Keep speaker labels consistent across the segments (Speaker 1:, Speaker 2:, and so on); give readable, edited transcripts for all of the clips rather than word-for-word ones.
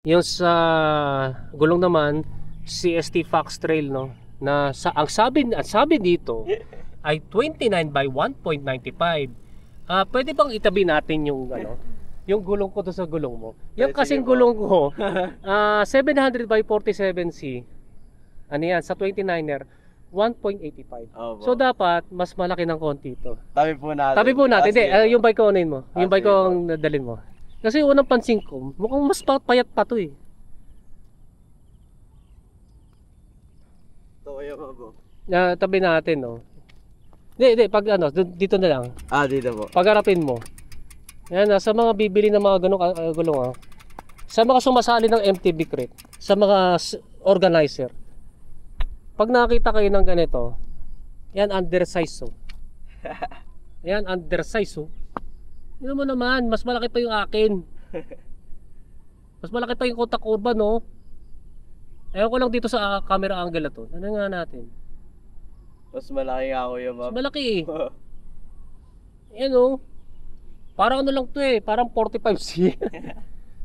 Speaker 1: Yung sa gulong naman, CST Fox Trail, no? Na ang sabi dito ay 29 by 1.95. Pwede bang itabi natin yung yung gulong ko to sa gulong mo? Yung kasing gulong ko, 700 by 47C. Ano yan, sa 29er, 1.85. So dapat mas malaki ng konti ito.
Speaker 2: Tabi po natin.
Speaker 1: Tabi po natin. Hindi, yung bike ko unin mo. Yung bike ko ang dalhin mo. Kasi unang pansin ko, mukhang mas payat pa to eh.
Speaker 2: Ito kaya ba po?
Speaker 1: Tabi natin, no. Hindi, pag dito na lang.
Speaker 2: Dito po.
Speaker 1: Pagharapin mo. Yan, sa mga bibili ng mga ganong gulong, sa mga sumasali ng MTB crate, sa mga organizer. Pag nakita kayo ng ganito, yan undersize, oh. Yan undersize, oh. Yun mo naman, mas malaki pa yung akin. Mas malaki pa yung contact urban, no. Ewan ko lang dito sa camera angle na to. Ano nga natin?
Speaker 2: Mas malaki nga ako yung map.
Speaker 1: Mas malaki eh. Yan, oh. Parang ano lang to eh, parang 45C.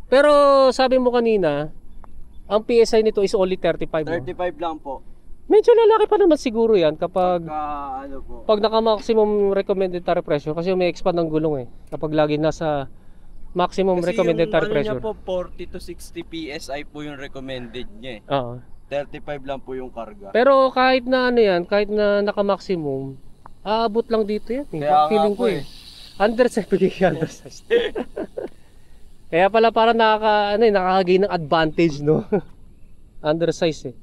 Speaker 1: Pero sabi mo kanina, ang PSI nito is only 35.
Speaker 2: 35 lang po.
Speaker 1: Medyo lalaki pa naman siguro yan kapag pag naka-maximum recommended tire pressure, kasi may expand ng gulong eh. Kapag lagi nasa maximum
Speaker 2: kasi
Speaker 1: recommended tire pressure.
Speaker 2: Kasi yung po 40 to 60 PSI po yung recommended niya eh.
Speaker 1: Oo.
Speaker 2: 35 lang po yung karga.
Speaker 1: Pero kahit na kahit na naka-maximum, aabot lang dito yan eh.
Speaker 2: Kaya
Speaker 1: feeling ko eh. Under 70 undersized. Kaya pala parang nakaka-gain ng advantage, no. Undersized eh.